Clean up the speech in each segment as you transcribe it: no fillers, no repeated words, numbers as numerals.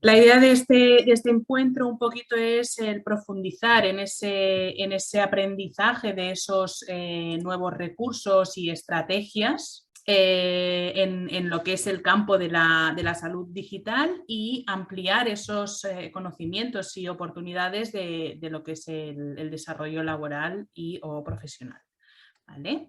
La idea de este encuentro un poquito es el profundizar en ese aprendizaje de esos nuevos recursos y estrategias en lo que es el campo de la salud digital y ampliar esos conocimientos y oportunidades de lo que es el desarrollo laboral y o profesional. ¿Vale?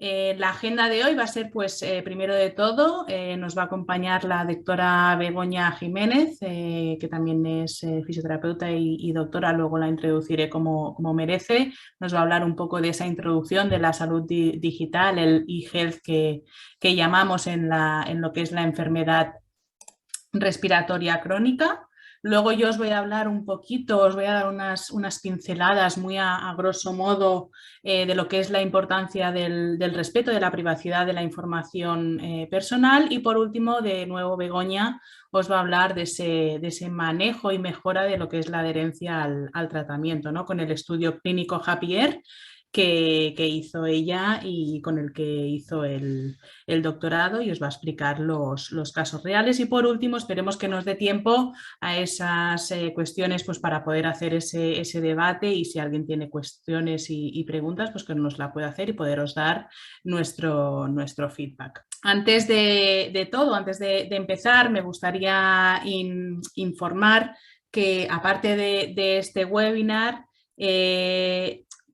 La agenda de hoy va a ser, pues, primero de todo, nos va a acompañar la doctora Begoña Jiménez, que también es fisioterapeuta y doctora, luego la introduciré como merece. Nos va a hablar un poco de esa introducción de la salud digital, el e-health que llamamos en lo que es la enfermedad respiratoria crónica. Luego yo os voy a hablar un poquito, os voy a dar unas pinceladas muy a grosso modo de lo que es la importancia del respeto, de la privacidad de la información personal. Y por último, de nuevo, Begoña os va a hablar de ese manejo y mejora de lo que es la adherencia al tratamiento, ¿no? Con el estudio clínico Japier que hizo ella y con el que hizo el doctorado, y os va a explicar los casos reales. Y por último, esperemos que nos dé tiempo a esas cuestiones, pues, para poder hacer ese debate, y si alguien tiene cuestiones y preguntas, pues que nos la pueda hacer y poderos dar nuestro feedback. Antes de todo, antes de empezar, me gustaría informar que, aparte de este webinar,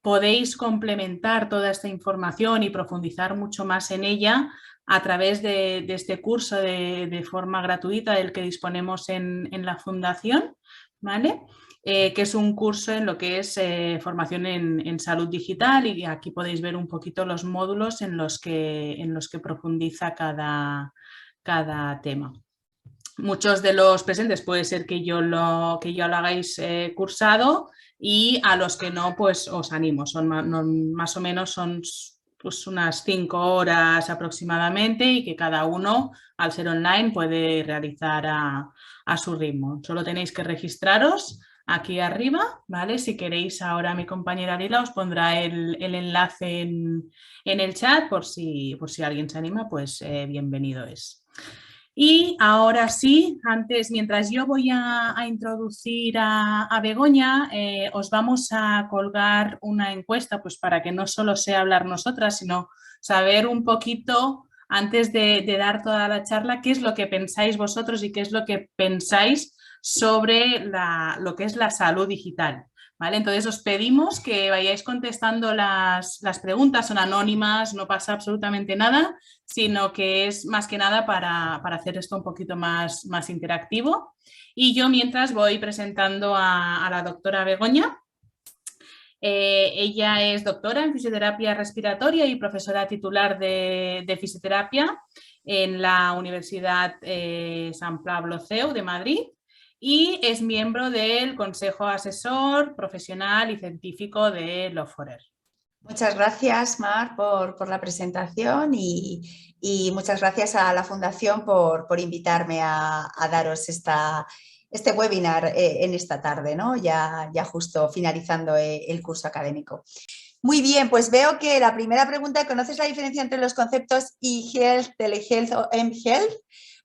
podéis complementar toda esta información y profundizar mucho más en ella a través de este curso de forma gratuita del que disponemos en la Fundación, ¿vale? Que es un curso en lo que es formación en salud digital, y aquí podéis ver un poquito los módulos en los que profundiza cada tema. Muchos de los presentes puede ser que ya lo hagáis cursado, y a los que no, pues os animo. Más o menos son, pues, unas 5 horas aproximadamente, y que cada uno, al ser online, puede realizar a su ritmo. Solo tenéis que registraros aquí arriba, ¿vale? Si queréis, ahora mi compañera Lila os pondrá el enlace en el chat, por si alguien se anima, pues bienvenido es. Y ahora sí, mientras yo voy a introducir a Begoña, os vamos a colgar una encuesta, pues, para que no solo sea hablar nosotras, sino saber un poquito, antes de dar toda la charla, qué es lo que pensáis vosotros y qué es lo que pensáis sobre lo que es la salud digital. ¿Vale? Entonces os pedimos que vayáis contestando las preguntas, son anónimas, no pasa absolutamente nada, sino que es más que nada para hacer esto un poquito más interactivo. Y yo, mientras, voy presentando a la doctora Begoña. Ella es doctora en fisioterapia respiratoria y profesora titular de fisioterapia en la Universidad San Pablo CEU de Madrid, y es miembro del Consejo Asesor Profesional y Científico de Loforer. Muchas gracias, Mar, por la presentación, y muchas gracias a la Fundación por invitarme a daros este webinar en esta tarde, ¿no? Ya justo finalizando el curso académico. Muy bien, pues veo que la primera pregunta: ¿conoces la diferencia entre los conceptos e-health, telehealth o m-health?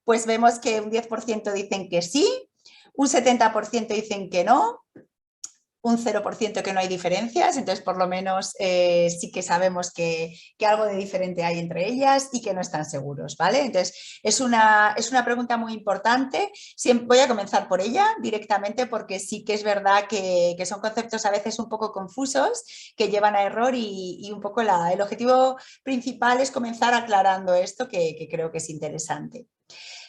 Pues vemos que un 10% dicen que sí, un 70% dicen que no, un 0% que no hay diferencias. Entonces por lo menos sí que sabemos que algo de diferente hay entre ellas y que no están seguros, ¿vale? Entonces es una pregunta muy importante. Voy a comenzar por ella directamente, porque sí que es verdad que son conceptos a veces un poco confusos, que llevan a error, y un poco el objetivo principal es comenzar aclarando esto, que creo que es interesante.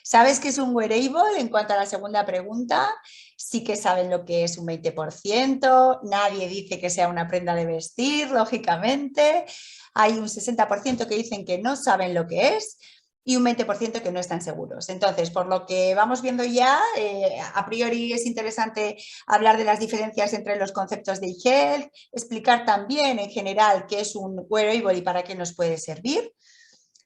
¿Sabes qué es un wearable? En cuanto a la segunda pregunta, sí que saben lo que es un 20%, nadie dice que sea una prenda de vestir, lógicamente. Hay un 60% que dicen que no saben lo que es, y un 20% que no están seguros. Entonces, por lo que vamos viendo ya, a priori es interesante hablar de las diferencias entre los conceptos de e-health, explicar también en general qué es un wearable y para qué nos puede servir.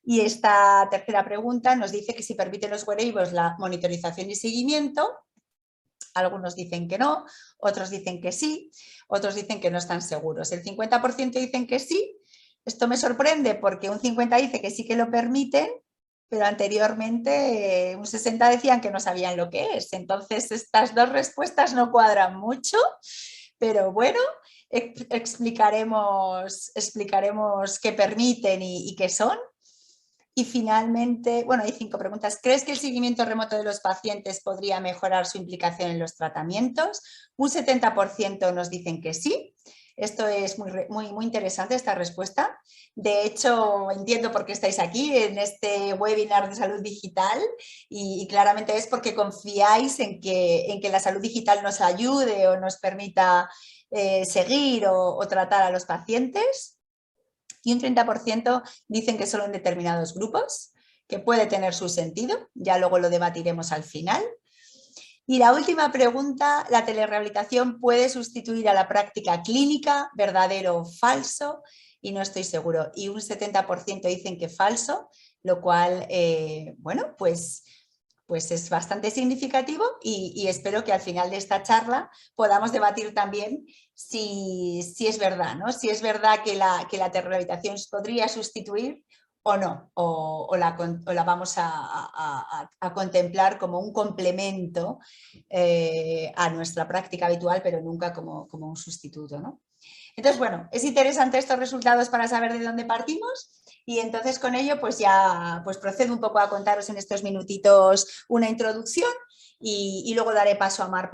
Y esta tercera pregunta nos dice que si permiten los wearables la monitorización y seguimiento. Algunos dicen que no, otros dicen que sí, otros dicen que no están seguros. El 50% dicen que sí. Esto me sorprende, porque un 50% dice que sí que lo permiten pero anteriormente un 60 decían que no sabían lo que es. Entonces estas dos respuestas no cuadran mucho, pero bueno, explicaremos qué permiten y qué son. Y finalmente, bueno, hay 5 preguntas. ¿Crees que el seguimiento remoto de los pacientes podría mejorar su implicación en los tratamientos? Un 70% nos dicen que sí. Esto es muy interesante, esta respuesta. De hecho, entiendo por qué estáis aquí en este webinar de salud digital y claramente es porque confiáis en que la salud digital nos ayude o nos permita seguir o tratar a los pacientes. Y un 30% dicen que solo en determinados grupos, que puede tener su sentido, ya luego lo debatiremos al final. Y la última pregunta, ¿la telerehabilitación puede sustituir a la práctica clínica, verdadero o falso? Y no estoy seguro. Y un 70% dicen que falso, lo cual, bueno, pues es bastante significativo y espero que al final de esta charla podamos debatir también si es verdad, ¿no? Si es verdad que la telerehabilitación podría sustituir o no, o la vamos a contemplar como un complemento a nuestra práctica habitual, pero nunca como un sustituto, ¿no? Entonces, bueno, es interesante estos resultados para saber de dónde partimos y entonces con ello pues ya procedo un poco a contaros en estos minutitos una introducción y luego daré paso a Mar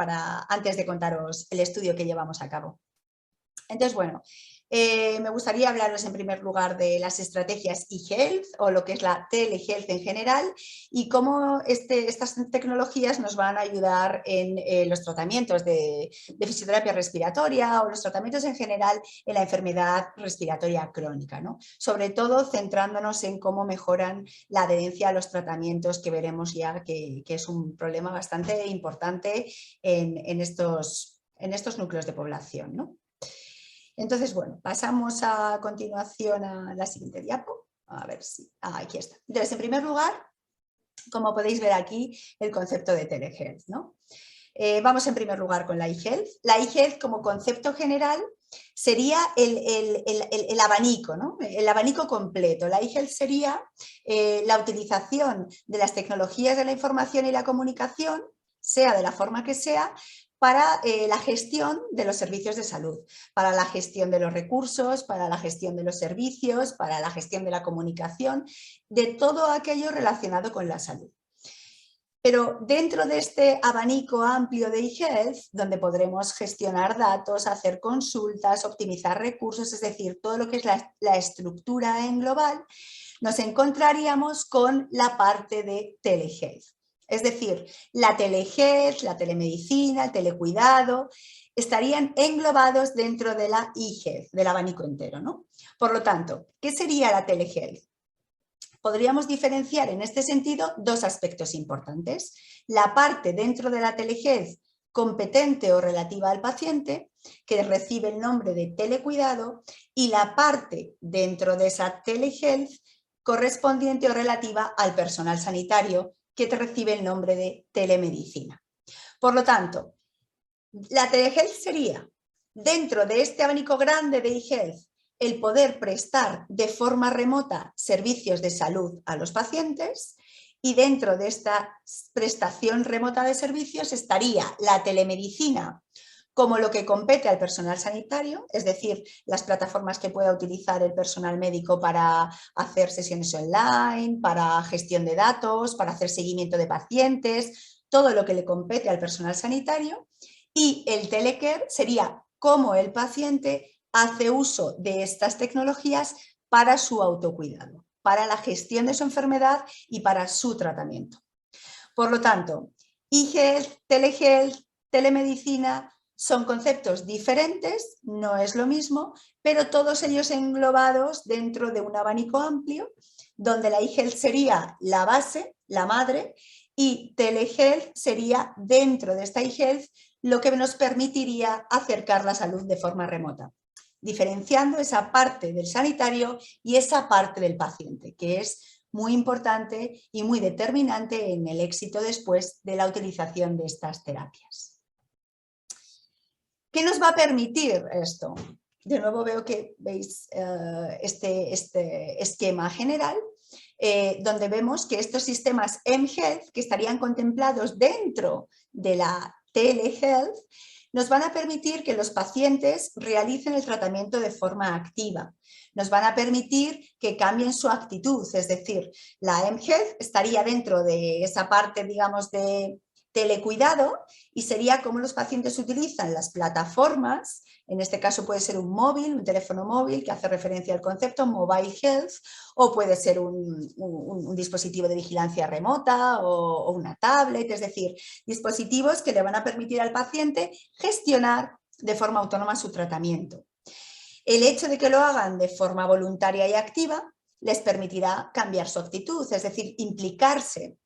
antes de contaros el estudio que llevamos a cabo. Entonces, bueno, me gustaría hablaros en primer lugar de las estrategias eHealth o lo que es la telehealth en general y cómo estas tecnologías nos van a ayudar en los tratamientos de fisioterapia respiratoria o los tratamientos en general en la enfermedad respiratoria crónica, ¿no? Sobre todo centrándonos en cómo mejoran la adherencia a los tratamientos, que veremos ya que es un problema bastante importante en estos núcleos de población, ¿no? Entonces, bueno, pasamos a continuación a la siguiente diapo. A ver si... aquí está. Entonces, en primer lugar, como podéis ver aquí, el concepto de telehealth, ¿no? Vamos en primer lugar con la eHealth. La eHealth como concepto general sería el abanico, ¿no? El abanico completo. La eHealth sería la utilización de las tecnologías de la información y la comunicación, sea de la forma que sea, para la gestión de los servicios de salud, para la gestión de los recursos, para la gestión de los servicios, para la gestión de la comunicación, de todo aquello relacionado con la salud. Pero dentro de este abanico amplio de eHealth, donde podremos gestionar datos, hacer consultas, optimizar recursos, es decir, todo lo que es la estructura en global, nos encontraríamos con la parte de telehealth. Es decir, la telehealth, la telemedicina, el telecuidado, estarían englobados dentro de la eHealth, del abanico entero, ¿no? Por lo tanto, ¿qué sería la telehealth? Podríamos diferenciar en este sentido dos aspectos importantes. La parte dentro de la telehealth competente o relativa al paciente, que recibe el nombre de telecuidado, y la parte dentro de esa telehealth correspondiente o relativa al personal sanitario, que recibe el nombre de telemedicina. Por lo tanto, la telehealth sería, dentro de este abanico grande de eHealth, el poder prestar de forma remota servicios de salud a los pacientes, y dentro de esta prestación remota de servicios estaría la telemedicina como lo que compete al personal sanitario, es decir, las plataformas que pueda utilizar el personal médico para hacer sesiones online, para gestión de datos, para hacer seguimiento de pacientes, todo lo que le compete al personal sanitario. Y el telecare sería cómo el paciente hace uso de estas tecnologías para su autocuidado, para la gestión de su enfermedad y para su tratamiento. Por lo tanto, eHealth, telehealth, telemedicina son conceptos diferentes, no es lo mismo, pero todos ellos englobados dentro de un abanico amplio, donde la eHealth sería la base, la madre, y telehealth sería dentro de esta eHealth lo que nos permitiría acercar la salud de forma remota, diferenciando esa parte del sanitario y esa parte del paciente, que es muy importante y muy determinante en el éxito después de la utilización de estas terapias. ¿Qué nos va a permitir esto? De nuevo veo que veis este esquema general. donde vemos que estos sistemas mHealth, que estarían contemplados dentro de la telehealth, nos van a permitir que los pacientes realicen el tratamiento de forma activa. Nos van a permitir que cambien su actitud, es decir, la mHealth estaría dentro de esa parte, digamos, de telecuidado y sería como los pacientes utilizan las plataformas, en este caso puede ser un móvil, un teléfono móvil que hace referencia al concepto mobile health, o puede ser un dispositivo de vigilancia remota o una tablet, es decir, dispositivos que le van a permitir al paciente gestionar de forma autónoma su tratamiento. El hecho de que lo hagan de forma voluntaria y activa les permitirá cambiar su actitud, es decir, implicarse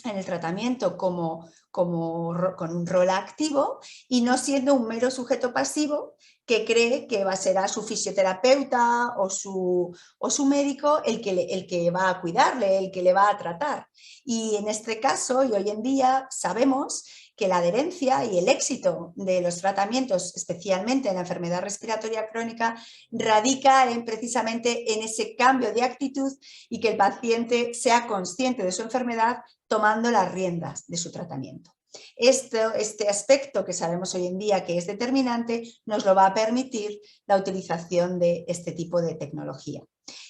en el tratamiento con un rol activo y no siendo un mero sujeto pasivo que cree que será su fisioterapeuta o su médico el que va a cuidarle, el que le va a tratar. Y en este caso, y hoy en día, sabemos que la adherencia y el éxito de los tratamientos, especialmente en la enfermedad respiratoria crónica, radica precisamente en ese cambio de actitud y que el paciente sea consciente de su enfermedad tomando las riendas de su tratamiento. Este aspecto que sabemos hoy en día que es determinante nos lo va a permitir la utilización de este tipo de tecnología.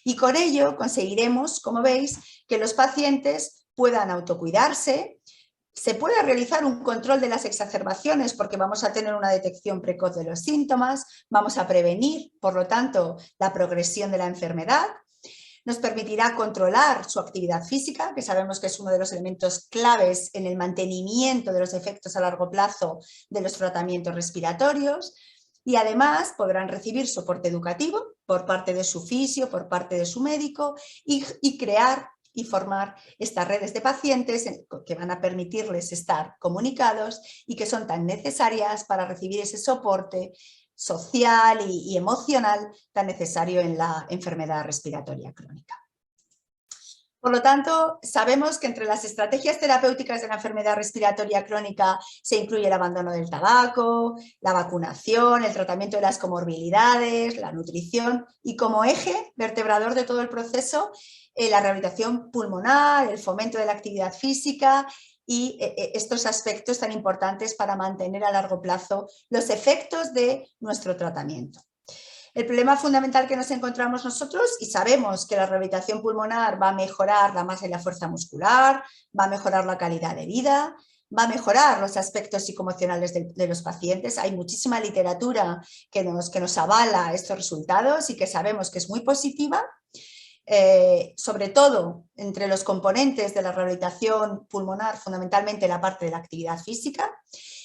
Y con ello conseguiremos, como veis, que los pacientes puedan autocuidarse. Se puede realizar un control de las exacerbaciones porque vamos a tener una detección precoz de los síntomas, vamos a prevenir, por lo tanto, la progresión de la enfermedad. Nos permitirá controlar su actividad física, que sabemos que es uno de los elementos claves en el mantenimiento de los efectos a largo plazo de los tratamientos respiratorios. Y además podrán recibir soporte educativo por parte de su fisio, por parte de su médico y crear y formar estas redes de pacientes que van a permitirles estar comunicados y que son tan necesarias para recibir ese soporte social y emocional tan necesario en la enfermedad respiratoria crónica. Por lo tanto, sabemos que entre las estrategias terapéuticas de la enfermedad respiratoria crónica se incluye el abandono del tabaco, la vacunación, el tratamiento de las comorbilidades, la nutrición y como eje vertebrador de todo el proceso, la rehabilitación pulmonar, el fomento de la actividad física y estos aspectos tan importantes para mantener a largo plazo los efectos de nuestro tratamiento. El problema fundamental que nos encontramos nosotros, y sabemos que la rehabilitación pulmonar va a mejorar la masa y la fuerza muscular, va a mejorar la calidad de vida, va a mejorar los aspectos psicoemocionales de los pacientes. Hay muchísima literatura que nos avala estos resultados y que sabemos que es muy positiva. Sobre todo entre los componentes de la rehabilitación pulmonar, fundamentalmente la parte de la actividad física,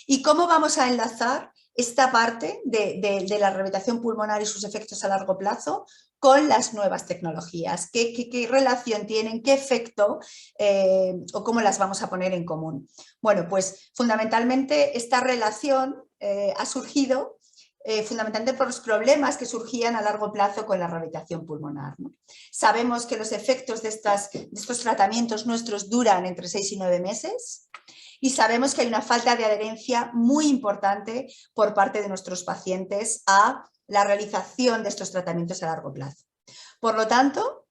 y cómo vamos a enlazar esta parte de la rehabilitación pulmonar y sus efectos a largo plazo con las nuevas tecnologías, qué relación tienen, qué efecto o cómo las vamos a poner en común. Bueno, pues fundamentalmente esta relación ha surgido fundamentalmente por los problemas que surgían a largo plazo con la rehabilitación pulmonar, ¿no? Sabemos que los efectos de estos tratamientos nuestros duran entre 6 y 9 meses y sabemos que hay una falta de adherencia muy importante por parte de nuestros pacientes a la realización de estos tratamientos a largo plazo. Por lo tanto,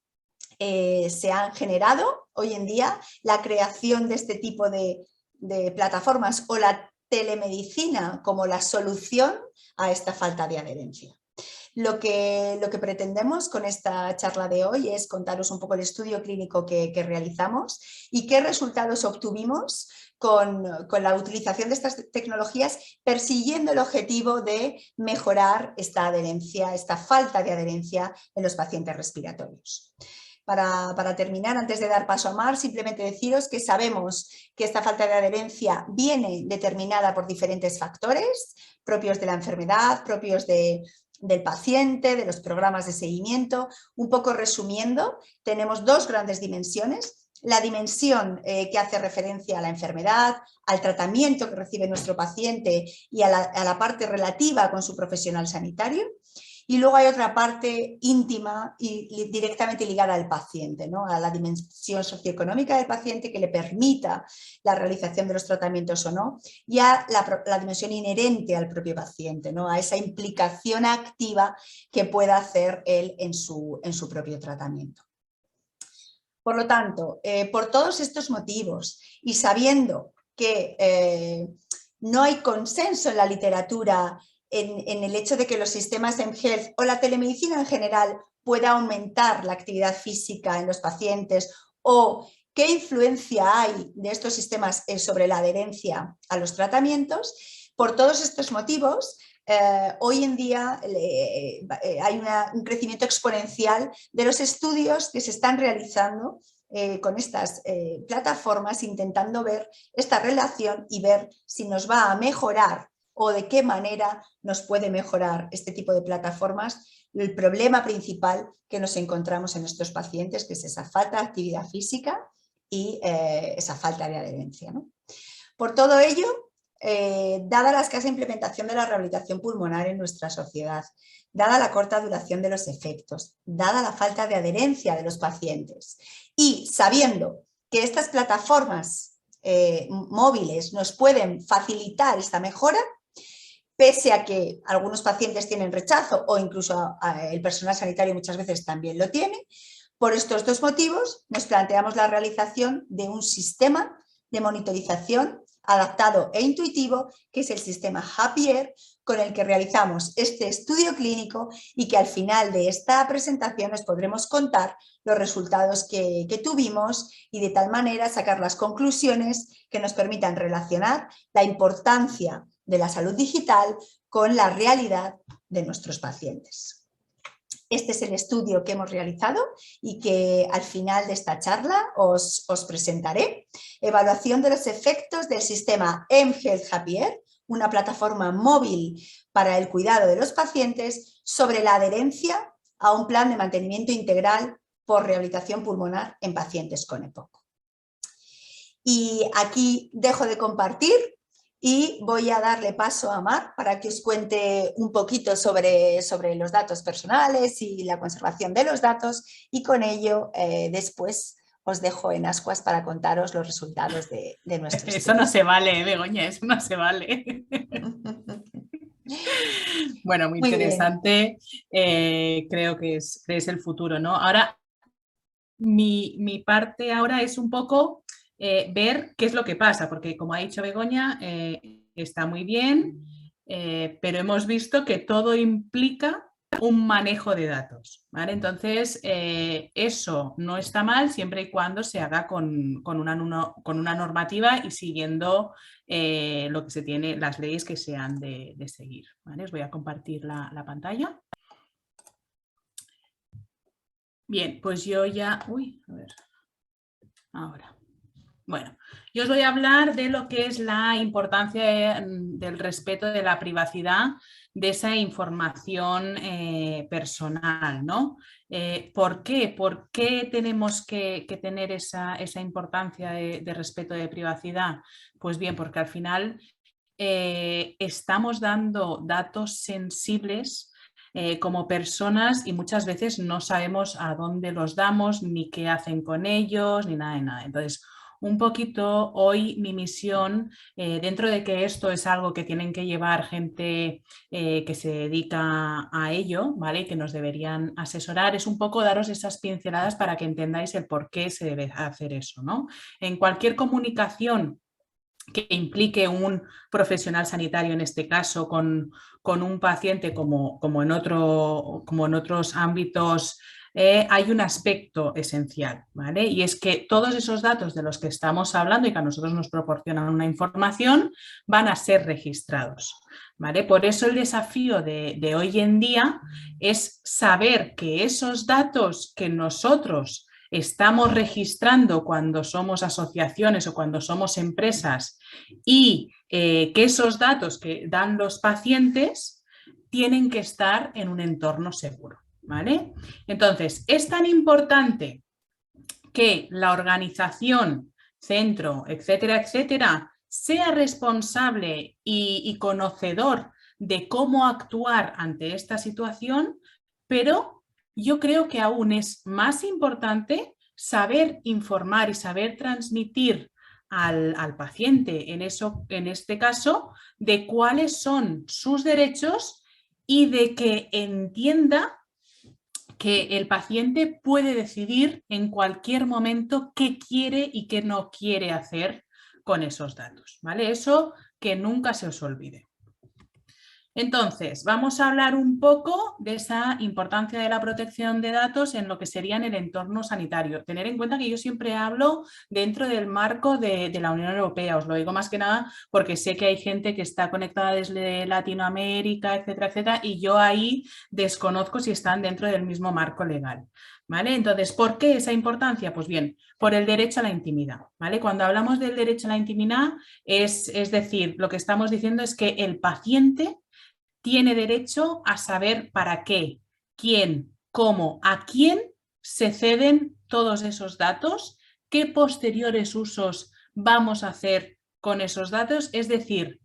se han generado hoy en día la creación de este tipo de plataformas o la telemedicina como la solución a esta falta de adherencia. Lo que pretendemos con esta charla de hoy es contaros un poco el estudio clínico que realizamos y qué resultados obtuvimos con la utilización de estas tecnologías, persiguiendo el objetivo de mejorar esta adherencia, esta falta de adherencia en los pacientes respiratorios. Para terminar, antes de dar paso a Mar, simplemente deciros que sabemos que esta falta de adherencia viene determinada por diferentes factores propios de la enfermedad, propios del paciente, de los programas de seguimiento. Un poco resumiendo, tenemos dos grandes dimensiones. La dimensión que hace referencia a la enfermedad, al tratamiento que recibe nuestro paciente y a la parte relativa con su profesional sanitario. Y luego hay otra parte íntima y directamente ligada al paciente, ¿no? A la dimensión socioeconómica del paciente que le permita la realización de los tratamientos o no, y a la dimensión inherente al propio paciente, ¿no? A esa implicación activa que pueda hacer él en su propio tratamiento. Por lo tanto, por todos estos motivos y sabiendo que no hay consenso en la literatura en el hecho de que los sistemas mHealth o la telemedicina en general pueda aumentar la actividad física en los pacientes o qué influencia hay de estos sistemas sobre la adherencia a los tratamientos. Por todos estos motivos, hoy en día hay un crecimiento exponencial de los estudios que se están realizando con estas plataformas, intentando ver esta relación y ver si nos va a mejorar o de qué manera nos puede mejorar este tipo de plataformas el problema principal que nos encontramos en estos pacientes, que es esa falta de actividad física y esa falta de adherencia, ¿no? Por todo ello, dada la escasa implementación de la rehabilitación pulmonar en nuestra sociedad, dada la corta duración de los efectos, dada la falta de adherencia de los pacientes y sabiendo que estas plataformas móviles nos pueden facilitar esta mejora, pese a que algunos pacientes tienen rechazo o incluso el personal sanitario muchas veces también lo tiene, por estos dos motivos nos planteamos la realización de un sistema de monitorización adaptado e intuitivo, que es el sistema Happier, con el que realizamos este estudio clínico y que al final de esta presentación os podremos contar los resultados que tuvimos y de tal manera sacar las conclusiones que nos permitan relacionar la importancia de la salud digital con la realidad de nuestros pacientes. Este es el estudio que hemos realizado y que al final de esta charla os presentaré. Evaluación de los efectos del sistema mHealth Happier, una plataforma móvil para el cuidado de los pacientes, sobre la adherencia a un plan de mantenimiento integral por rehabilitación pulmonar en pacientes con EPOC. Y aquí dejo de compartir y voy a darle paso a Mar para que os cuente un poquito sobre los datos personales y la conservación de los datos, y con ello después os dejo en ascuas para contaros los resultados de nuestro estudio. Eso no se vale, Begoña, eso no se vale. Bueno, muy interesante. Creo que es el futuro, ¿no? Ahora, mi parte ahora es un poco ver qué es lo que pasa, porque como ha dicho Begoña, está muy bien, pero hemos visto que todo implica un manejo de datos, ¿vale? Entonces, eso no está mal siempre y cuando se haga con una normativa y siguiendo lo que se tiene, las leyes que se han de seguir, ¿vale? Os voy a compartir la pantalla. Bien, pues yo ya... Uy, a ver. Ahora. Bueno, yo os voy a hablar de lo que es la importancia del respeto de la privacidad de esa información personal, ¿no? ¿Por qué? ¿Por qué tenemos que tener esa importancia de respeto de privacidad? Pues bien, porque al final estamos dando datos sensibles como personas y muchas veces no sabemos a dónde los damos, ni qué hacen con ellos, ni nada de nada. Entonces, un poquito hoy mi misión, dentro de que esto es algo que tienen que llevar gente que se dedica a ello, ¿vale? Que nos deberían asesorar, es un poco daros esas pinceladas para que entendáis el por qué se debe hacer eso, ¿no? En cualquier comunicación que implique un profesional sanitario, en este caso, con un paciente como en otros ámbitos, hay un aspecto esencial, ¿vale? Y es que todos esos datos de los que estamos hablando y que a nosotros nos proporcionan una información van a ser registrados, ¿vale? Por eso el desafío de hoy en día es saber que esos datos que nosotros estamos registrando cuando somos asociaciones o cuando somos empresas y que esos datos que dan los pacientes tienen que estar en un entorno seguro, ¿vale? Entonces, es tan importante que la organización, centro, etcétera, etcétera, sea responsable y conocedor de cómo actuar ante esta situación, pero yo creo que aún es más importante saber informar y saber transmitir al paciente, en este caso, de cuáles son sus derechos y de que entienda que el paciente puede decidir en cualquier momento qué quiere y qué no quiere hacer con esos datos, ¿vale? Eso que nunca se os olvide. Entonces, vamos a hablar un poco de esa importancia de la protección de datos en lo que sería en el entorno sanitario. Tener en cuenta que yo siempre hablo dentro del marco de la Unión Europea, os lo digo más que nada porque sé que hay gente que está conectada desde Latinoamérica, etcétera, etcétera, y yo ahí desconozco si están dentro del mismo marco legal. ¿Vale? Entonces, ¿por qué esa importancia? Pues bien, por el derecho a la intimidad. ¿Vale? Cuando hablamos del derecho a la intimidad, es decir, lo que estamos diciendo es que el paciente tiene derecho a saber para qué, quién, cómo, a quién se ceden todos esos datos, qué posteriores usos vamos a hacer con esos datos. Es decir,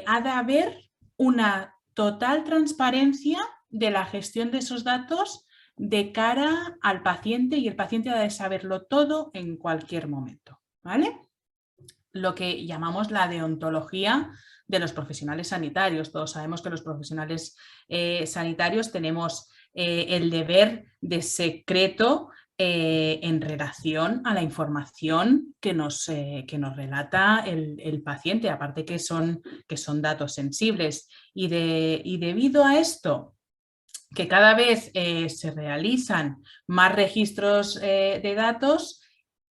ha de haber una total transparencia de la gestión de esos datos de cara al paciente y el paciente ha de saberlo todo en cualquier momento, ¿vale? Lo que llamamos la deontología de los profesionales sanitarios. Todos sabemos que los profesionales sanitarios tenemos el deber de secreto en relación a la información que nos relata el paciente, aparte que son datos sensibles. Y debido a esto, que cada vez se realizan más registros de datos,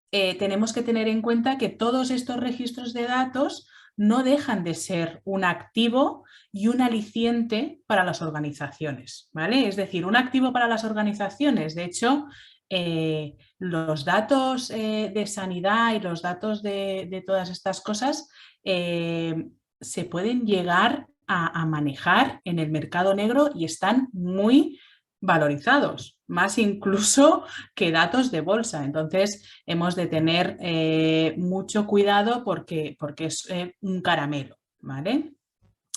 tenemos que tener en cuenta que todos estos registros de datos no dejan de ser un activo y un aliciente para las organizaciones, ¿vale? Es decir, un activo para las organizaciones. De hecho, los datos de sanidad y los datos de todas estas cosas se pueden llegar a manejar en el mercado negro y están muy valorizados, más incluso que datos de bolsa. Entonces hemos de tener mucho cuidado porque es un caramelo, ¿vale?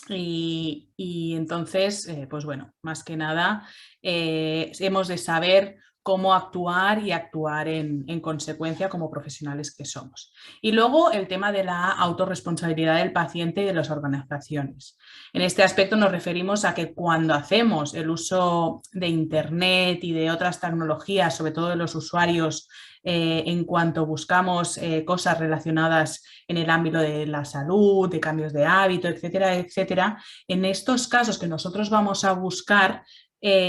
Y entonces, pues bueno, más que nada hemos de saber cómo actuar y actuar en consecuencia como profesionales que somos. Y luego el tema de la autorresponsabilidad del paciente y de las organizaciones. En este aspecto nos referimos a que cuando hacemos el uso de Internet y de otras tecnologías, sobre todo de los usuarios, en cuanto buscamos cosas relacionadas en el ámbito de la salud, de cambios de hábito, etcétera, etcétera, en estos casos que nosotros vamos a buscar,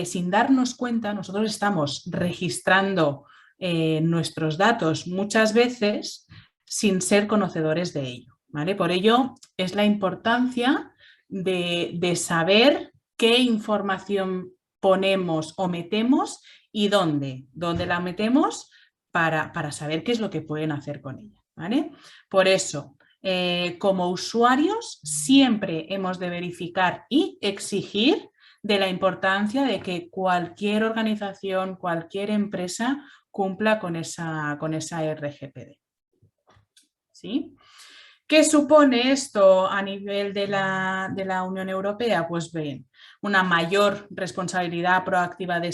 sin darnos cuenta, nosotros estamos registrando nuestros datos muchas veces sin ser conocedores de ello, ¿vale? Por ello es la importancia de saber qué información ponemos o metemos y dónde la metemos para saber qué es lo que pueden hacer con ella, ¿vale? Por eso, como usuarios siempre hemos de verificar y exigir de la importancia de que cualquier organización, cualquier empresa cumpla con esa RGPD. ¿Sí? ¿Qué supone esto a nivel de la Unión Europea? Pues bien, una mayor responsabilidad proactiva de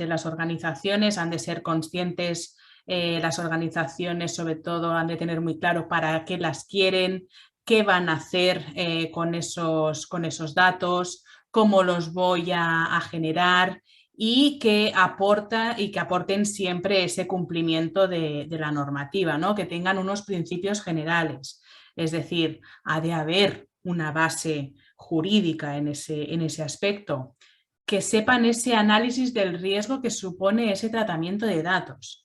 las organizaciones, han de ser conscientes, las organizaciones sobre todo han de tener muy claro para qué las quieren, qué van a hacer con esos datos, cómo los voy a generar y que aporten siempre ese cumplimiento de la normativa, ¿no? Que tengan unos principios generales. Es decir, ha de haber una base jurídica en ese aspecto, que sepan ese análisis del riesgo que supone ese tratamiento de datos.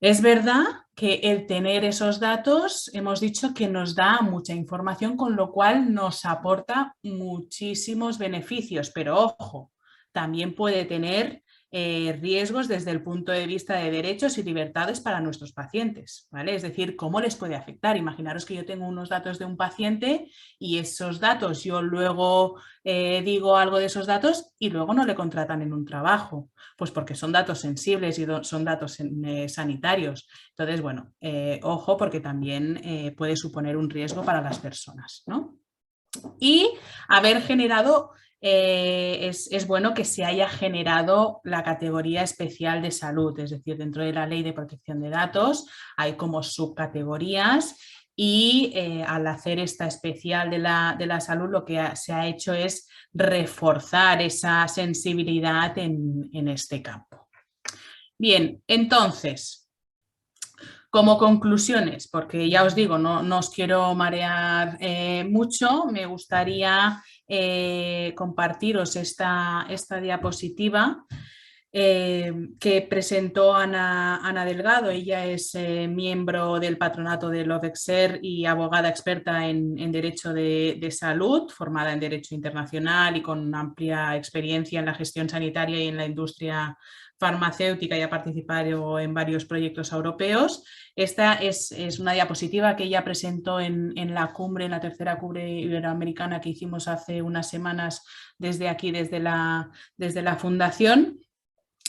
Es verdad que el tener esos datos, hemos dicho que nos da mucha información, con lo cual nos aporta muchísimos beneficios, pero ojo, también puede tener riesgos desde el punto de vista de derechos y libertades para nuestros pacientes, ¿vale? Es decir, ¿cómo les puede afectar? Imaginaros que yo tengo unos datos de un paciente y esos datos yo luego digo algo de esos datos y luego no le contratan en un trabajo, pues porque son datos sensibles y son datos sanitarios. Entonces, bueno, ojo, porque también puede suponer un riesgo para las personas, ¿no? Y haber generado, es bueno que se haya generado la categoría especial de salud, es decir, dentro de la Ley de Protección de Datos hay como subcategorías y al hacer esta especial de la salud lo que se ha hecho es reforzar esa sensibilidad en este campo. Bien, entonces, como conclusiones, porque ya os digo, no os quiero marear mucho, me gustaría compartiros esta diapositiva que presentó Ana Delgado. Ella es miembro del patronato de Lovexer y abogada experta en Derecho de Salud, formada en Derecho Internacional y con amplia experiencia en la gestión sanitaria y en la industria farmacéutica, y ha participado en varios proyectos europeos. Esta es una diapositiva que ella presentó en la cumbre, en la tercera cumbre iberoamericana que hicimos hace unas semanas desde aquí, desde la fundación.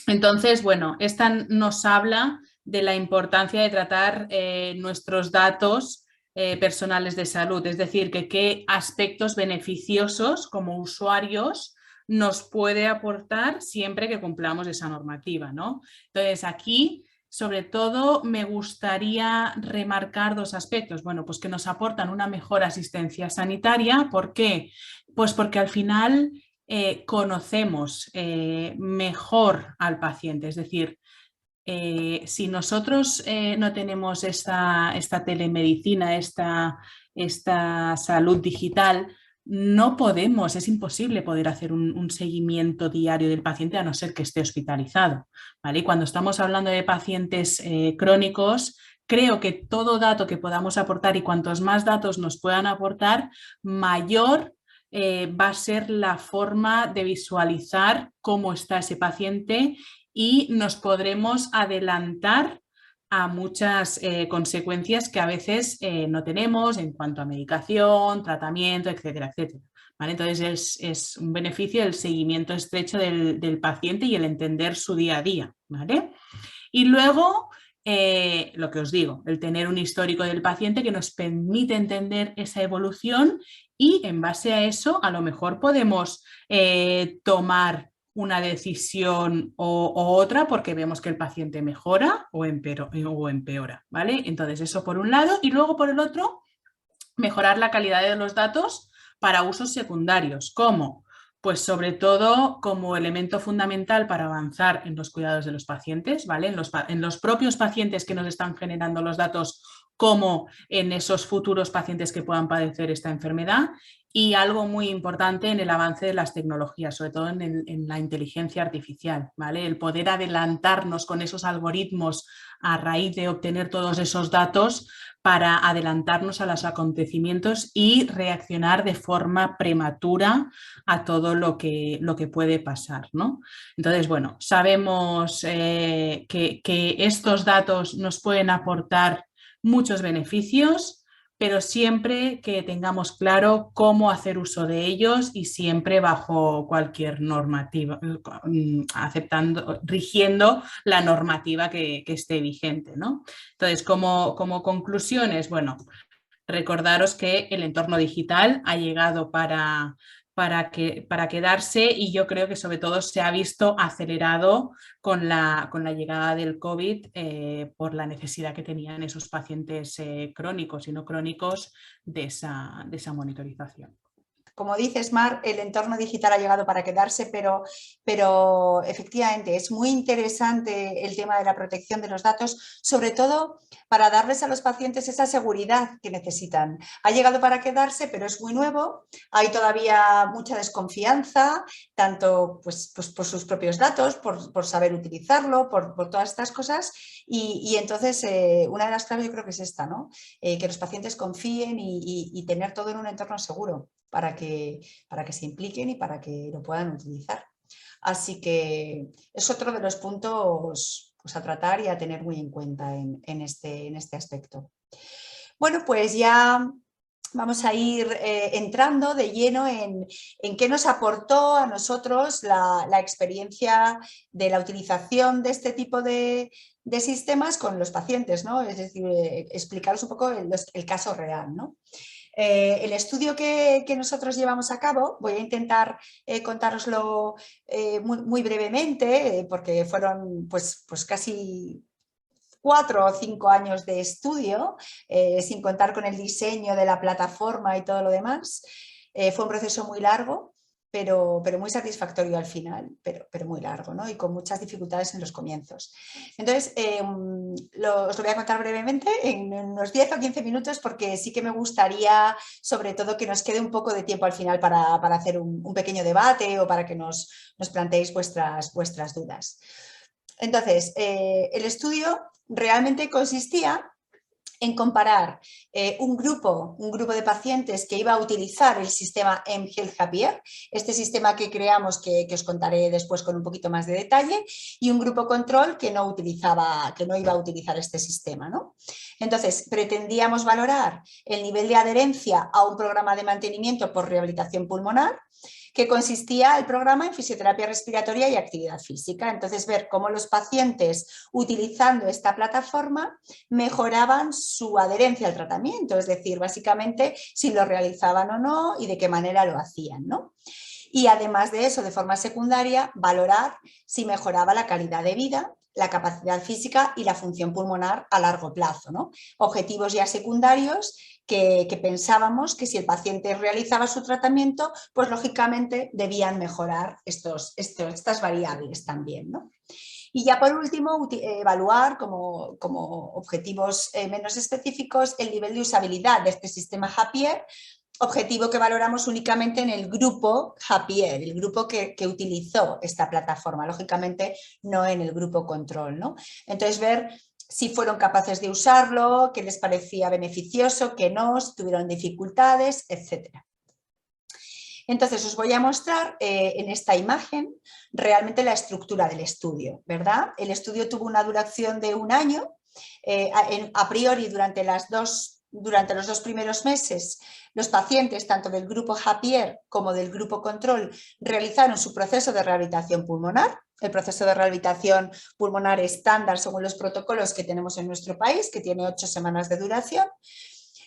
Entonces, bueno, esta nos habla de la importancia de tratar nuestros datos personales de salud, es decir, que qué aspectos beneficiosos como usuarios nos puede aportar siempre que cumplamos esa normativa, ¿no? Entonces, aquí, sobre todo, me gustaría remarcar dos aspectos. Bueno, pues que nos aportan una mejor asistencia sanitaria. ¿Por qué? Pues porque al final conocemos mejor al paciente, es decir, si nosotros no tenemos esta telemedicina, esta salud digital, no podemos, es imposible poder hacer un seguimiento diario del paciente a no ser que esté hospitalizado, ¿vale? Y cuando estamos hablando de pacientes crónicos, creo que todo dato que podamos aportar y cuantos más datos nos puedan aportar, mayor va a ser la forma de visualizar cómo está ese paciente y nos podremos adelantar a muchas consecuencias que a veces no tenemos en cuanto a medicación, tratamiento, etcétera, etcétera. ¿Vale? Entonces es un beneficio el seguimiento estrecho del paciente y el entender su día a día. ¿Vale? Y luego, lo que os digo, el tener un histórico del paciente que nos permite entender esa evolución y en base a eso a lo mejor podemos tomar una decisión o otra porque vemos que el paciente mejora o empeora, ¿vale? Entonces eso por un lado y luego por el otro mejorar la calidad de los datos para usos secundarios. ¿Cómo? Pues sobre todo como elemento fundamental para avanzar en los cuidados de los pacientes, ¿vale? En los propios pacientes que nos están generando los datos, como en esos futuros pacientes que puedan padecer esta enfermedad. Y algo muy importante en el avance de las tecnologías, sobre todo en la inteligencia artificial, ¿vale? El poder adelantarnos con esos algoritmos a raíz de obtener todos esos datos para adelantarnos a los acontecimientos y reaccionar de forma prematura a todo lo que puede pasar, ¿no? Entonces, bueno, sabemos que estos datos nos pueden aportar muchos beneficios, pero siempre que tengamos claro cómo hacer uso de ellos y siempre bajo cualquier normativa, rigiendo la normativa que esté vigente, ¿no? Entonces, como conclusiones, bueno, recordaros que el entorno digital ha llegado para quedarse y yo creo que sobre todo se ha visto acelerado con la llegada del COVID por la necesidad que tenían esos pacientes crónicos y no crónicos de esa monitorización. Como dices, Mar, el entorno digital ha llegado para quedarse, pero efectivamente es muy interesante el tema de la protección de los datos, sobre todo para darles a los pacientes esa seguridad que necesitan. Ha llegado para quedarse, pero es muy nuevo, hay todavía mucha desconfianza, tanto pues por sus propios datos, por saber utilizarlo, por todas estas cosas, y entonces una de las claves yo creo que es esta, ¿no? Que los pacientes confíen y tener todo en un entorno seguro para que se impliquen y para que lo puedan utilizar. Así que es otro de los puntos pues, a tratar y a tener muy en cuenta en este aspecto. Bueno, pues ya vamos a ir entrando de lleno en qué nos aportó a nosotros la experiencia de la utilización de este tipo de sistemas con los pacientes, ¿no? Es decir, explicaros un poco el caso real, ¿no? El estudio que nosotros llevamos a cabo, voy a intentar contároslo muy brevemente, porque fueron pues casi 4 o 5 años de estudio, sin contar con el diseño de la plataforma y todo lo demás. Fue un proceso muy largo, pero muy satisfactorio al final, pero muy largo, ¿no? Y con muchas dificultades en los comienzos. Entonces, os lo voy a contar brevemente en unos 10 o 15 minutos, porque sí que me gustaría, sobre todo, que nos quede un poco de tiempo al final para hacer un pequeño debate o para que nos planteéis vuestras dudas. Entonces, el estudio realmente consistía en comparar un grupo de pacientes que iba a utilizar el sistema mHealth Happier, este sistema que creamos, que os contaré después con un poquito más de detalle, y un grupo control que no iba a utilizar este sistema, ¿no? Entonces, pretendíamos valorar el nivel de adherencia a un programa de mantenimiento por rehabilitación pulmonar, que consistía el programa en fisioterapia respiratoria y actividad física. Entonces, ver cómo los pacientes, utilizando esta plataforma, mejoraban su adherencia al tratamiento, es decir, básicamente si lo realizaban o no y de qué manera lo hacían, ¿no? Y además de eso, de forma secundaria, valorar si mejoraba la calidad de vida, la capacidad física y la función pulmonar a largo plazo, ¿no? Objetivos ya secundarios que pensábamos que si el paciente realizaba su tratamiento, pues lógicamente debían mejorar estas variables también, ¿no? Y ya por último, evaluar como objetivos menos específicos el nivel de usabilidad de este sistema Happier, objetivo que valoramos únicamente en el grupo Happier, el grupo que utilizó esta plataforma, lógicamente no en el grupo control, ¿no? Entonces, ver si fueron capaces de usarlo, qué les parecía beneficioso, qué no, si tuvieron dificultades, etcétera. Entonces, os voy a mostrar en esta imagen realmente la estructura del estudio, ¿verdad? El estudio tuvo una duración de 1 año. A priori, durante los 2 primeros meses, los pacientes, tanto del grupo Happier como del grupo control, realizaron su proceso de rehabilitación pulmonar. El proceso de rehabilitación pulmonar estándar según los protocolos que tenemos en nuestro país, que tiene 8 semanas de duración.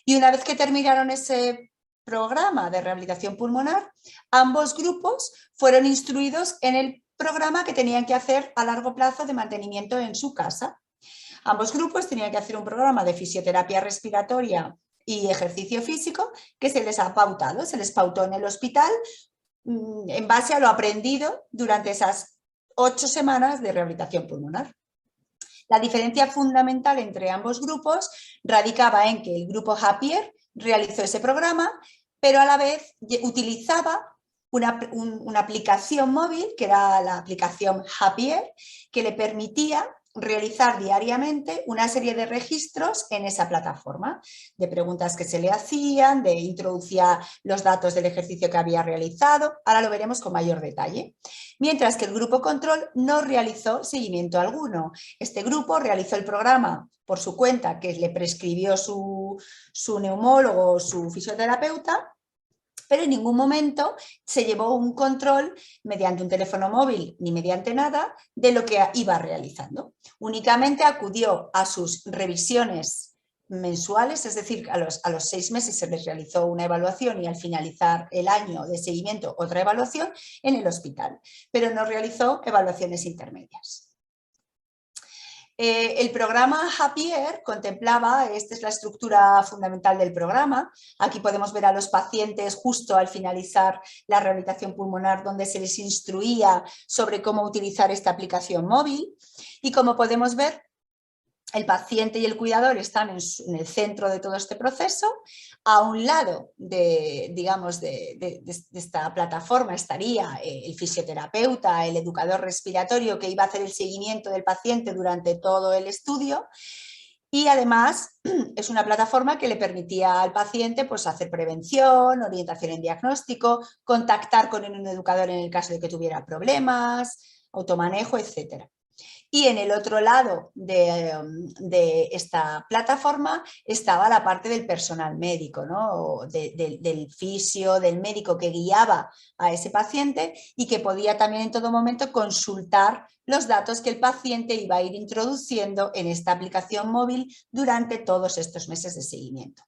Y una vez que terminaron ese programa de rehabilitación pulmonar, ambos grupos fueron instruidos en el programa que tenían que hacer a largo plazo de mantenimiento en su casa. Ambos grupos tenían que hacer un programa de fisioterapia respiratoria y ejercicio físico que se les ha pautado, se les pautó en el hospital en base a lo aprendido durante esas 8 semanas de rehabilitación pulmonar. La diferencia fundamental entre ambos grupos radicaba en que el grupo Happier realizó ese programa, pero a la vez utilizaba una aplicación móvil, que era la aplicación Happier, que le permitía realizar diariamente una serie de registros en esa plataforma, de preguntas que se le hacían, de introducir los datos del ejercicio que había realizado. Ahora lo veremos con mayor detalle. Mientras que el grupo control no realizó seguimiento alguno. Este grupo realizó el programa por su cuenta, que le prescribió su neumólogo o su fisioterapeuta, pero en ningún momento se llevó un control mediante un teléfono móvil ni mediante nada de lo que iba realizando. Únicamente acudió a sus revisiones mensuales, es decir, a los 6 meses se les realizó una evaluación y al finalizar el año de seguimiento otra evaluación en el hospital, pero no realizó evaluaciones intermedias. El programa Happier contemplaba, esta es la estructura fundamental del programa, aquí podemos ver a los pacientes justo al finalizar la rehabilitación pulmonar, donde se les instruía sobre cómo utilizar esta aplicación móvil, y como podemos ver, el paciente y el cuidador están en el centro de todo este proceso. A un lado de esta plataforma estaría el fisioterapeuta, el educador respiratorio que iba a hacer el seguimiento del paciente durante todo el estudio. Y además es una plataforma que le permitía al paciente pues, hacer prevención, orientación en diagnóstico, contactar con un educador en el caso de que tuviera problemas, automanejo, etcétera. Y en el otro lado de esta plataforma estaba la parte del personal médico, ¿no? Del fisio, del médico que guiaba a ese paciente y que podía también en todo momento consultar los datos que el paciente iba a ir introduciendo en esta aplicación móvil durante todos estos meses de seguimiento.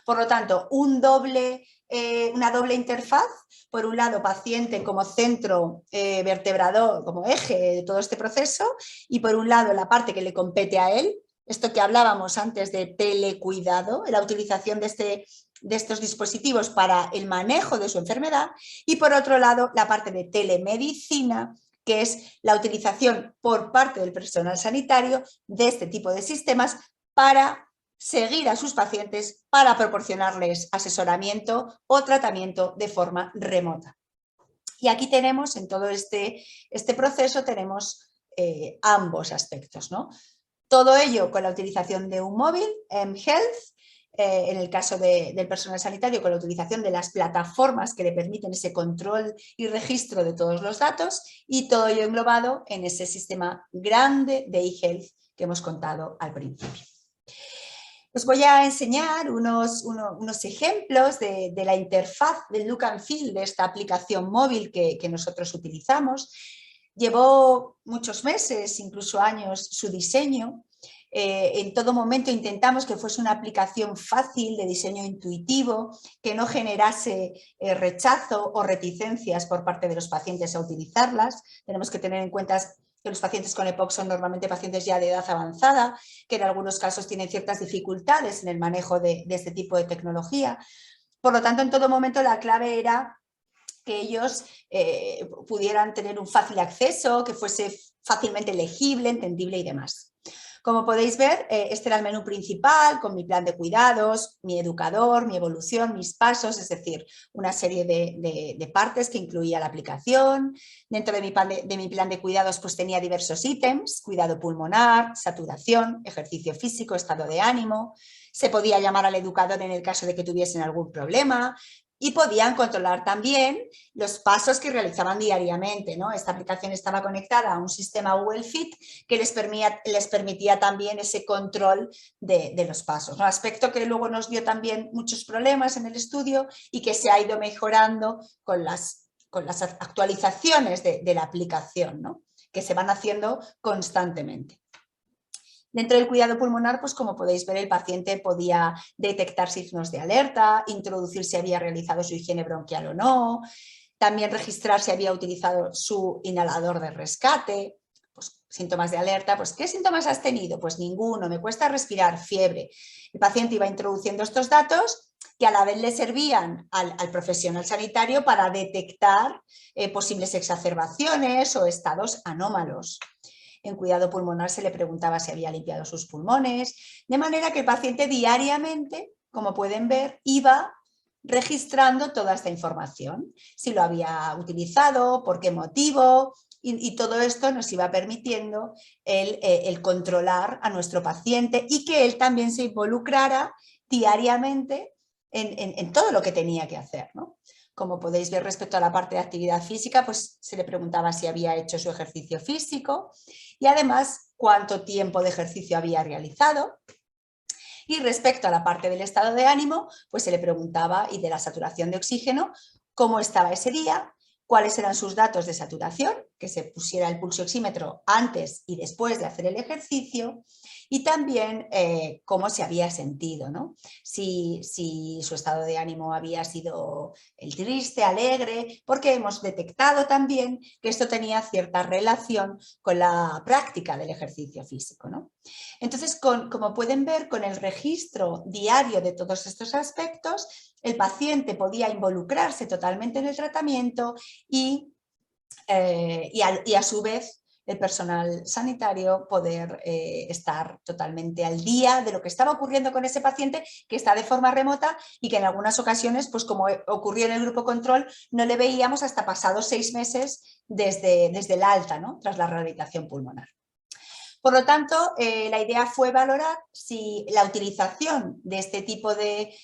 Por lo tanto, una doble interfaz, por un lado paciente como centro vertebrador, como eje de todo este proceso, y por un lado la parte que le compete a él, esto que hablábamos antes de telecuidado, la utilización de estos dispositivos para el manejo de su enfermedad, y por otro lado la parte de telemedicina, que es la utilización por parte del personal sanitario de este tipo de sistemas para seguir a sus pacientes, para proporcionarles asesoramiento o tratamiento de forma remota. Y aquí tenemos, en todo este proceso, tenemos ambos aspectos, ¿no? Todo ello con la utilización de un móvil, mHealth, en el caso del personal sanitario, con la utilización de las plataformas que le permiten ese control y registro de todos los datos, y todo ello englobado en ese sistema grande de eHealth que hemos contado al principio. Os voy a enseñar unos ejemplos de la interfaz del look and feel de esta aplicación móvil que nosotros utilizamos. Llevó muchos meses, incluso años, su diseño. En todo momento intentamos que fuese una aplicación fácil, de diseño intuitivo, que no generase rechazo o reticencias por parte de los pacientes a utilizarlas. Tenemos que tener en cuenta que los pacientes con EPOC son normalmente pacientes ya de edad avanzada, que en algunos casos tienen ciertas dificultades en el manejo de este tipo de tecnología. Por lo tanto, en todo momento la clave era que ellos pudieran tener un fácil acceso, que fuese fácilmente legible, entendible y demás. Como podéis ver, este era el menú principal con mi plan de cuidados, mi educador, mi evolución, mis pasos, es decir, una serie de partes que incluía la aplicación. Dentro de mi plan de cuidados pues tenía diversos ítems: cuidado pulmonar, saturación, ejercicio físico, estado de ánimo. Se podía llamar al educador en el caso de que tuviesen algún problema, y podían controlar también los pasos que realizaban diariamente, ¿no? Esta aplicación estaba conectada a un sistema Google Fit que les permitía también ese control de los pasos, ¿no? Aspecto que luego nos dio también muchos problemas en el estudio y que se ha ido mejorando con las actualizaciones de la aplicación, ¿no? Que se van haciendo constantemente. Dentro del cuidado pulmonar, pues como podéis ver, el paciente podía detectar signos de alerta, introducir si había realizado su higiene bronquial o no, también registrar si había utilizado su inhalador de rescate. Pues, síntomas de alerta, pues ¿qué síntomas has tenido? Pues ninguno, me cuesta respirar, fiebre. El paciente iba introduciendo estos datos que a la vez le servían al profesional sanitario para detectar posibles exacerbaciones o estados anómalos. En cuidado pulmonar se le preguntaba si había limpiado sus pulmones, de manera que el paciente diariamente, como pueden ver, iba registrando toda esta información, si lo había utilizado, por qué motivo, y todo esto nos iba permitiendo el controlar a nuestro paciente y que él también se involucrara diariamente en todo lo que tenía que hacer, ¿no? Como podéis ver, respecto a la parte de actividad física, pues se le preguntaba si había hecho su ejercicio físico y además cuánto tiempo de ejercicio había realizado. Y respecto a la parte del estado de ánimo, pues se le preguntaba, y de la saturación de oxígeno, cómo estaba ese día, cuáles eran sus datos de saturación, que se pusiera el pulsioxímetro antes y después de hacer el ejercicio, y también cómo se había sentido, ¿no? Si su estado de ánimo había sido el triste, alegre, porque hemos detectado también que esto tenía cierta relación con la práctica del ejercicio físico, ¿no? Entonces, como pueden ver, con el registro diario de todos estos aspectos, el paciente podía involucrarse totalmente en el tratamiento y a su vez el personal sanitario poder estar totalmente al día de lo que estaba ocurriendo con ese paciente que está de forma remota y que en algunas ocasiones, pues como ocurrió en el grupo control, no le veíamos hasta pasados 6 meses desde el alta, ¿no? Tras la rehabilitación pulmonar. Por lo tanto, la idea fue valorar si la utilización de este tipo de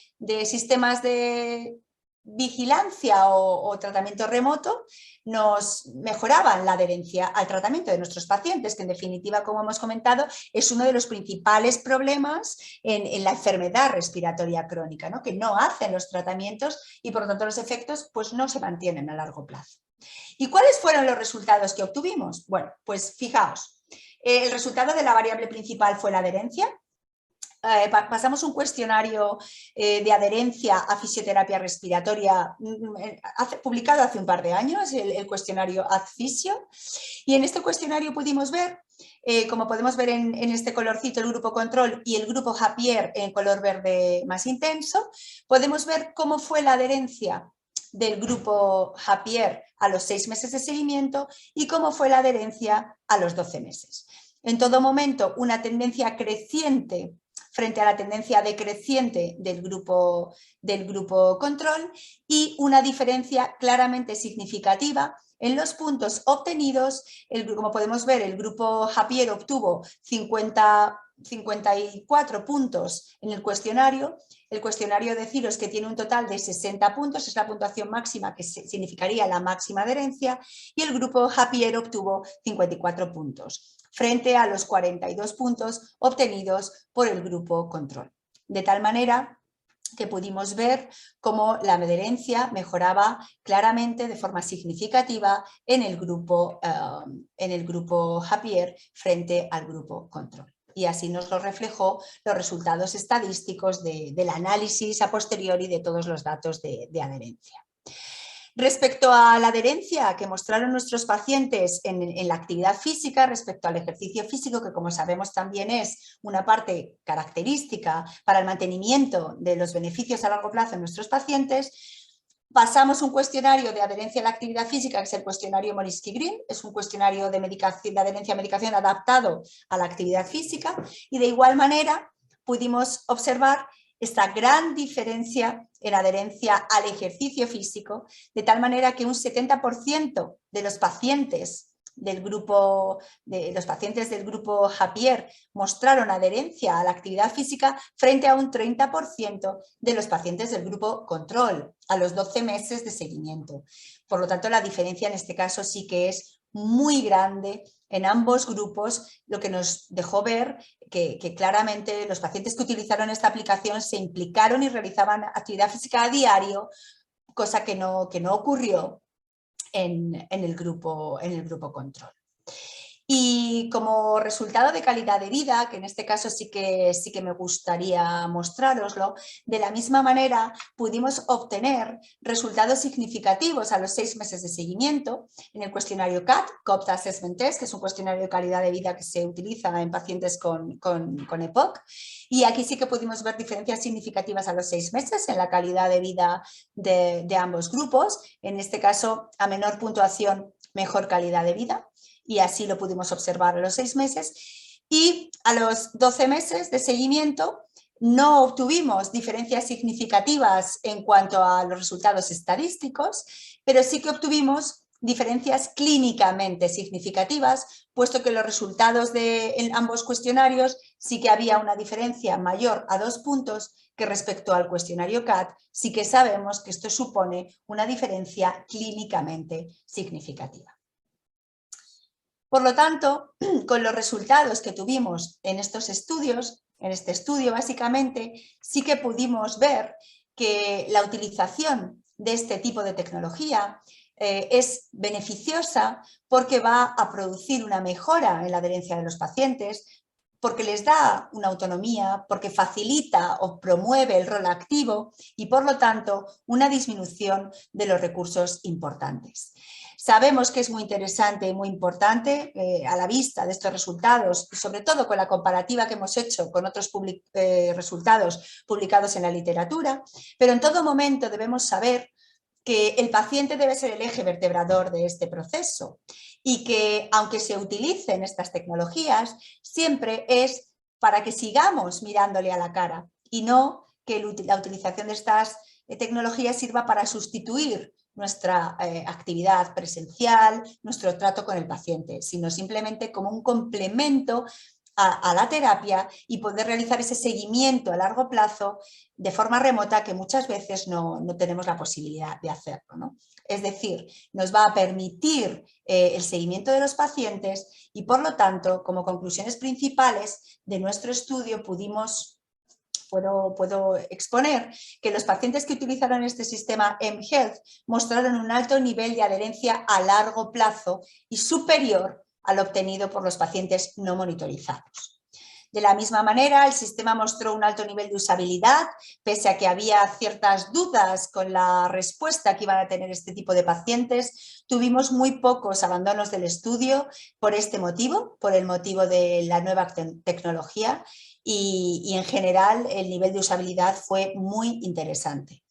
sistemas de vigilancia o tratamiento remoto nos mejoraban la adherencia al tratamiento de nuestros pacientes, que en definitiva, como hemos comentado, es uno de los principales problemas en la enfermedad respiratoria crónica, ¿no? Que no hacen los tratamientos y por lo tanto los efectos pues, no se mantienen a largo plazo. ¿Y cuáles fueron los resultados que obtuvimos? Bueno, pues fijaos. El resultado de la variable principal fue la adherencia. pasamos un cuestionario de adherencia a fisioterapia respiratoria publicado hace un par de años, el cuestionario AdFisio, y en este cuestionario pudimos ver, como podemos ver en este colorcito, el grupo control y el grupo Japier en color verde más intenso, podemos ver cómo fue la adherencia del grupo Japier a los 6 meses de seguimiento y cómo fue la adherencia a los 12 meses. En todo momento, una tendencia creciente frente a la tendencia decreciente del grupo control y una diferencia claramente significativa en los puntos obtenidos. Como podemos ver, el grupo Japier obtuvo 54 puntos en el cuestionario. El cuestionario, deciros que tiene un total de 60 puntos, es la puntuación máxima que significaría la máxima adherencia, y el grupo Japier obtuvo 54 puntos, frente a los 42 puntos obtenidos por el grupo control. De tal manera que pudimos ver cómo la adherencia mejoraba claramente de forma significativa en el grupo Japier frente al grupo control. Y así nos lo reflejó los resultados estadísticos del análisis a posteriori de todos los datos de adherencia. Respecto a la adherencia que mostraron nuestros pacientes en la actividad física, respecto al ejercicio físico, que como sabemos también es una parte característica para el mantenimiento de los beneficios a largo plazo en nuestros pacientes, pasamos un cuestionario de adherencia a la actividad física, que es el cuestionario Morisky-Green, es un cuestionario de adherencia a medicación adaptado a la actividad física, y de igual manera pudimos observar esta gran diferencia en adherencia al ejercicio físico, de tal manera que un 70% de los pacientes del grupo Japier mostraron adherencia a la actividad física frente a un 30% de los pacientes del grupo control a los 12 meses de seguimiento. Por lo tanto, la diferencia en este caso sí que es muy grande en ambos grupos, lo que nos dejó ver que claramente los pacientes que utilizaron esta aplicación se implicaron y realizaban actividad física a diario, cosa que no ocurrió en el grupo control. Y como resultado de calidad de vida, que en este caso sí que me gustaría mostrároslo, de la misma manera pudimos obtener resultados significativos a los 6 meses de seguimiento en el cuestionario CAT, COPT Assessment Test, que es un cuestionario de calidad de vida que se utiliza en pacientes con EPOC. Y aquí sí que pudimos ver diferencias significativas a los 6 meses en la calidad de vida de ambos grupos. En este caso, a menor puntuación, mejor calidad de vida. Y así lo pudimos observar a los 6 meses. Y a los 12 meses de seguimiento no obtuvimos diferencias significativas en cuanto a los resultados estadísticos, pero sí que obtuvimos diferencias clínicamente significativas, puesto que los resultados en ambos cuestionarios sí que había una diferencia mayor a 2 puntos que respecto al cuestionario CAT, sí que sabemos que esto supone una diferencia clínicamente significativa. Por lo tanto, con los resultados que tuvimos en estos estudios, en este estudio básicamente, sí que pudimos ver que la utilización de este tipo de tecnología es beneficiosa porque va a producir una mejora en la adherencia de los pacientes, porque les da una autonomía, porque facilita o promueve el rol activo y, por lo tanto, una disminución de los recursos importantes. Sabemos que es muy interesante y muy importante a la vista de estos resultados, y sobre todo con la comparativa que hemos hecho con otros resultados publicados en la literatura, pero en todo momento debemos saber que el paciente debe ser el eje vertebrador de este proceso y que, aunque se utilicen estas tecnologías, siempre es para que sigamos mirándole a la cara y no que la utilización de estas tecnologías sirva para sustituir nuestra actividad presencial, nuestro trato con el paciente, sino simplemente como un complemento a la terapia y poder realizar ese seguimiento a largo plazo de forma remota que muchas veces no tenemos la posibilidad de hacerlo, ¿no? Es decir, nos va a permitir el seguimiento de los pacientes y, por lo tanto, como conclusiones principales de nuestro estudio puedo exponer que los pacientes que utilizaron este sistema mHealth mostraron un alto nivel de adherencia a largo plazo y superior al obtenido por los pacientes no monitorizados. De la misma manera, el sistema mostró un alto nivel de usabilidad, pese a que había ciertas dudas con la respuesta que iban a tener este tipo de pacientes. Tuvimos muy pocos abandonos del estudio por este motivo, por el motivo de la nueva tecnología, y en general el nivel de usabilidad fue muy interesante.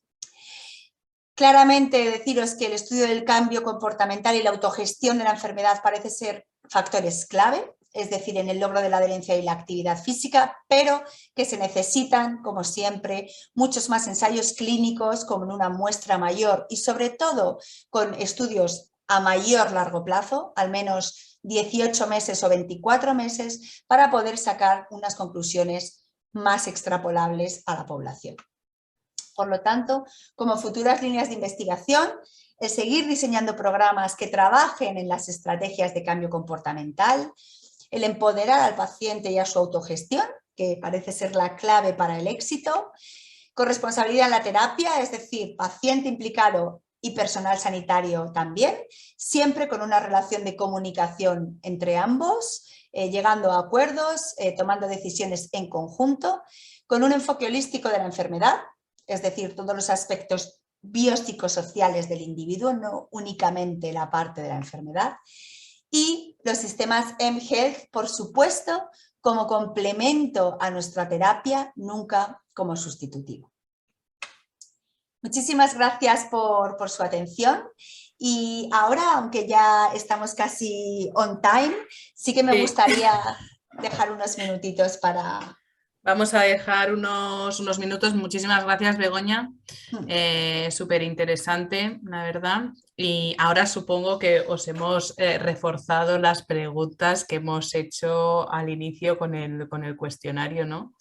Claramente deciros que el estudio del cambio comportamental y la autogestión de la enfermedad parece ser factores clave, es decir, en el logro de la adherencia y la actividad física, pero que se necesitan, como siempre, muchos más ensayos clínicos con una muestra mayor y sobre todo con estudios a mayor largo plazo, al menos 18 meses o 24 meses, para poder sacar unas conclusiones más extrapolables a la población. Por lo tanto, como futuras líneas de investigación, el seguir diseñando programas que trabajen en las estrategias de cambio comportamental, el empoderar al paciente y a su autogestión, que parece ser la clave para el éxito, corresponsabilidad en la terapia, es decir, paciente implicado y personal sanitario también, siempre con una relación de comunicación entre ambos, llegando a acuerdos, tomando decisiones en conjunto, con un enfoque holístico de la enfermedad, es decir, todos los aspectos biopsicosociales del individuo, no únicamente la parte de la enfermedad, y los sistemas mHealth, por supuesto, como complemento a nuestra terapia, nunca como sustitutivo. Muchísimas gracias por su atención y ahora, aunque ya estamos casi on time, sí que me gustaría dejar unos minutitos para... Vamos a dejar unos minutos. Muchísimas gracias, Begoña. Súper interesante, la verdad. Y ahora supongo que os hemos reforzado las preguntas que hemos hecho al inicio con el cuestionario, ¿no?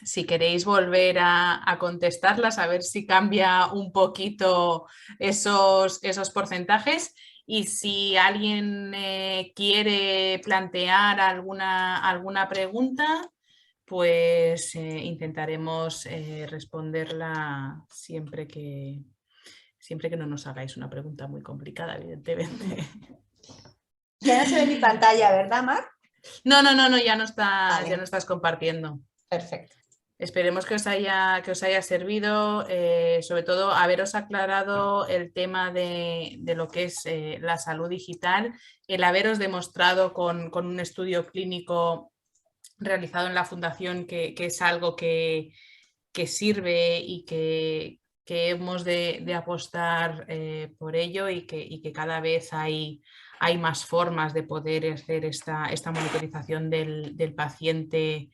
Si queréis volver a contestarlas, a ver si cambia un poquito esos porcentajes. Y si alguien quiere plantear alguna pregunta, pues intentaremos responderla siempre que no nos hagáis una pregunta muy complicada, evidentemente. Ya no se ve mi pantalla, ¿verdad, Mar? No, ya no estás compartiendo. Perfecto. Esperemos que os haya servido, sobre todo haberos aclarado el tema de lo que es la salud digital, el haberos demostrado con un estudio clínico realizado en la fundación que es algo que sirve y que hemos de apostar por ello y que cada vez hay más formas de poder hacer esta monitorización del paciente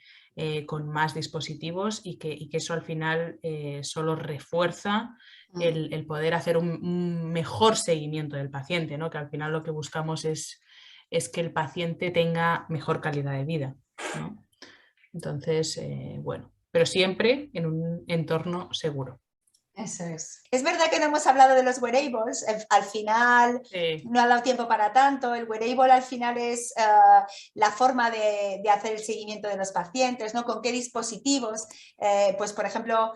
con más dispositivos y que eso al final solo refuerza el poder hacer un mejor seguimiento del paciente, ¿no? Que al final lo que buscamos es que el paciente tenga mejor calidad de vida, ¿no? Entonces, bueno, pero siempre en un entorno seguro. Eso es. Es verdad que no hemos hablado de los wearables, al final no ha dado tiempo para tanto. El wearable al final es la forma de hacer el seguimiento de los pacientes, ¿no? Con qué dispositivos, pues por ejemplo,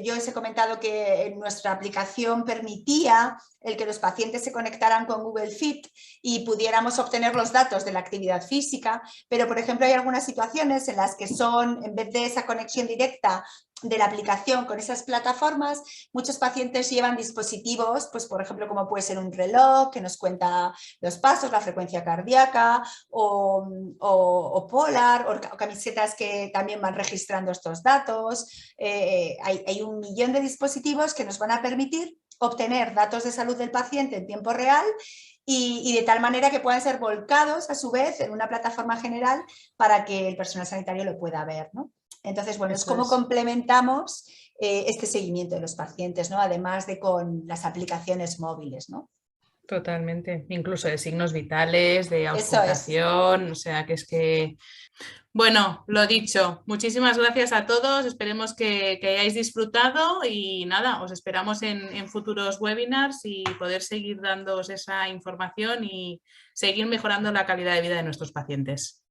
yo os he comentado que nuestra aplicación permitía el que los pacientes se conectaran con Google Fit y pudiéramos obtener los datos de la actividad física, pero por ejemplo hay algunas situaciones en las que son, en vez de esa conexión directa de la aplicación con esas plataformas, muchos pacientes llevan dispositivos, pues por ejemplo como puede ser un reloj que nos cuenta los pasos, la frecuencia cardíaca o Polar o camisetas que también van registrando estos datos. Hay un millón de dispositivos que nos van a permitir obtener datos de salud del paciente en tiempo real y de tal manera que puedan ser volcados a su vez en una plataforma general para que el personal sanitario lo pueda ver, ¿no? Entonces, bueno, es como complementamos este seguimiento de los pacientes, ¿no? Además de con las aplicaciones móviles, ¿no? Totalmente, incluso de signos vitales, de auscultación, o sea que es que... Bueno, lo dicho, muchísimas gracias a todos, esperemos que hayáis disfrutado y nada, os esperamos en futuros webinars y poder seguir dándoos esa información y seguir mejorando la calidad de vida de nuestros pacientes.